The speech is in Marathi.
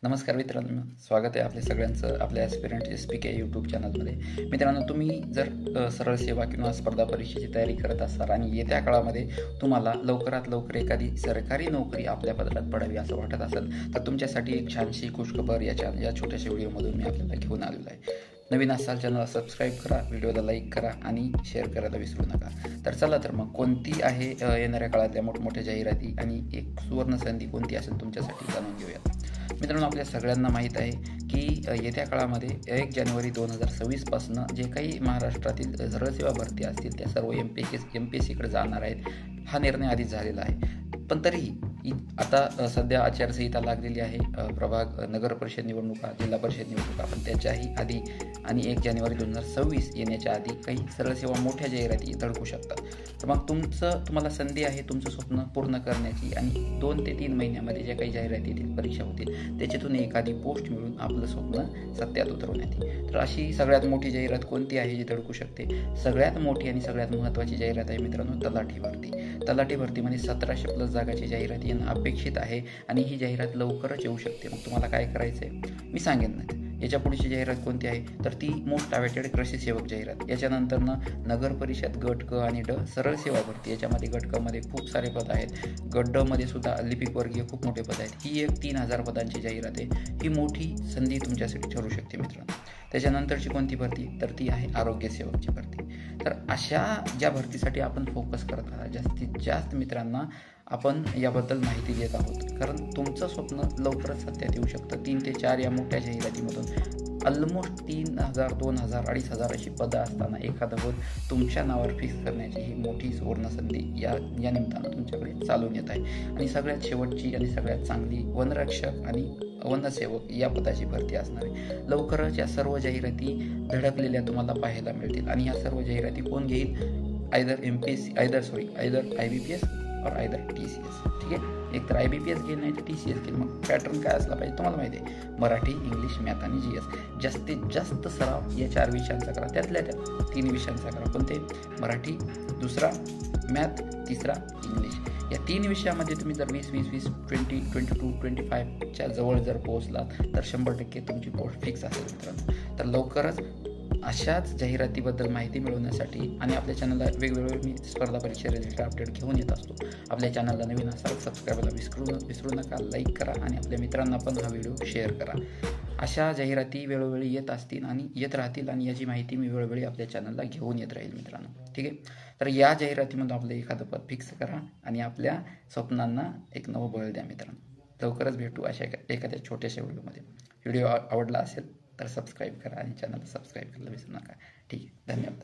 नमस्कार मित्रांनो, स्वागत आहे आपल्या सगळ्यांचं आपल्या ॲस्पिरंट SPK यूट्यूब चॅनलमध्ये. मित्रांनो, तुम्ही जर सरळ सेवा किंवा स्पर्धा परीक्षेची तयारी करत असाल आणि येत्या काळामध्ये तुम्हाला लवकरात लवकर एखादी सरकारी नोकरी आपल्या पदरात पडावी असं वाटत असेल तर तुमच्यासाठी एक छानशी खुशखबर या छोट्याशा व्हिडिओमधून मी आपल्याला घेऊन आलेलो आहे. नवीन असाल चॅनलला सबस्क्राईब करा, व्हिडिओला लाईक करा आणि शेअर करायला विसरू नका. तर चला तर मग कोणती आहे येणाऱ्या काळातल्या मोठमोठ्या जाहिराती आणि एक सुवर्ण संधी कोणती असेल तुमच्यासाठी जाणून घेऊयात. मित्रांनो, आपल्या सगळ्यांना माहीत आहे की येत्या काळामध्ये 1 जानेवारी 2026 पासून जे काही महाराष्ट्रातील सरळसेवा भरती असतील त्या सर्व MPSCकडे जाणार आहेत. हा निर्णय आधीच झालेला आहे, पण तरीही आता सध्या आचारसंहिता लागलेली आहे. नगर परिषद निवडणुका, जिल्हा परिषद निवडणुका, पण त्याच्याही आधी आणि 1 जानेवारी 2026 येण्याच्या आधी काही सरळसेवा मोठ्या जाहिराती धडकू शकतात. तर मग तुम्हाला संधी आहे तुमचं स्वप्न पूर्ण करण्याची आणि 2 ते 3 महिन्यामध्ये ज्या काही जाहिराती येतील, परीक्षा होतील, त्याच्यातून एखादी पोस्ट मिळून आपलं स्वप्न सत्यात उतरवण्यात येईल. तर अशी सगळ्यात मोठी जाहिरात कोणती आहे जी धडकू शकते? सगळ्यात मोठी आणि सगळ्यात महत्त्वाची जाहिरात आहे मित्रांनो, तलाठी भरती. तलाठी भरतीमध्ये 1700+ जागाची जाहिरात येणं अपेक्षित आहे आणि ही जाहिरात लवकरच येऊ शकते. मग तुम्हाला काय करायचं आहे मी सांगेन ना. याच्या पुढची जाहिरात कोणती आहे तर ती मोस्ट अवेटेड कृषी सेवक जाहिरात. याच्यानंतर नगर परिषद गट क आणि ड सरळ सेवा भरती. याच्यामध्ये गट क मध्ये खूप सारे पद आहेत, गट ड मध्ये सुद्धा लिपिक वर्गीय खूप मोठे पद आहेत. ही एक 3000 पदांची जाहिरात आहे. ही मोठी संधी तुमच्यासाठी ठरू शकते मित्रांनो. त्याच्यानंतरची कोणती भरती तर ती आहे आरोग्य सेवकची भरती. तर अशा ज्या भरतीसाठी आपण फोकस करत आहात, जास्तीत जास्त मित्रांना आपण याबद्दल माहिती देत आहोत, कारण तुमचं स्वप्न लवकरच सत्यात येऊ शकतं. 3 ते 4 या मोठ्या जाहिरातीमधून ऑलमोस्ट 3000, 2000, 2500 अशी पदं असताना एखादं पद तुमच्या नावावर फिक्स करण्याची ही मोठी सुवर्ण संधी या निमित्तानं तुमच्याकडे चालून येत आहे. आणि सगळ्यात शेवटची आणि सगळ्यात चांगली वनरक्षक आणि वनसेवक या पदाची भरती असणार आहे. लवकरच या सर्व जाहिराती धडकलेल्या तुम्हाला पाहायला मिळतील. आणि ह्या सर्व जाहिराती कोण घेईल? आयदर IBPS और आयदर TCS. ठीक आहे, एक तर IBPS घेईल नाही तर TCS घेईल. मग पॅटर्न काय असला पाहिजे तुम्हाला माहिती आहे. मराठी, इंग्लिश, मॅथ आणि GS. जास्तीत जास्त सराव या 4 विषयांचा करा. त्यातल्या 3 विषयांचा करा. पण ते मराठी, दुसरा मॅथ, तिसरा इंग्लिश. या 3 विषयामध्ये तुम्ही जर 20, 20, 20, 22, 25च्या जवळ जर पोहोचलात तर 100% तुमची पोस्ट फिक्स असेल मित्रांनो. तर लवकरच अशाच जाहिरातीबद्दल माहिती मिळवण्यासाठी आणि आपल्या चॅनलला वेगवेगळे मी स्पर्धा परीक्षा रिलेटेड अपडेट घेऊन येत असतो. आपल्या चॅनलला नवीन असाल सबस्क्राईबला विसरू नका, लाईक करा आणि आपल्या मित्रांना पण हा व्हिडिओ शेअर करा. अशा जाहिराती वेळोवेळी येत असतील आणि येत राहतील आणि याची माहिती मी वेळोवेळी आपल्या चॅनलला घेऊन येत राहील मित्रांनो. ठीक आहे, तर या जाहिरातीमधून आपलं एखादं पद फिक्स करा आणि आपल्या स्वप्नांना एक नवं बळ द्या मित्रांनो. लवकरच भेटू अशा एखाद्या छोट्याशा व्हिडिओमध्ये. व्हिडिओ आवडला असेल तर सबस्क्राईब करा आणि चॅनलला सबस्क्राईब करायला विसरू नका. ठीक आहे, धन्यवाद.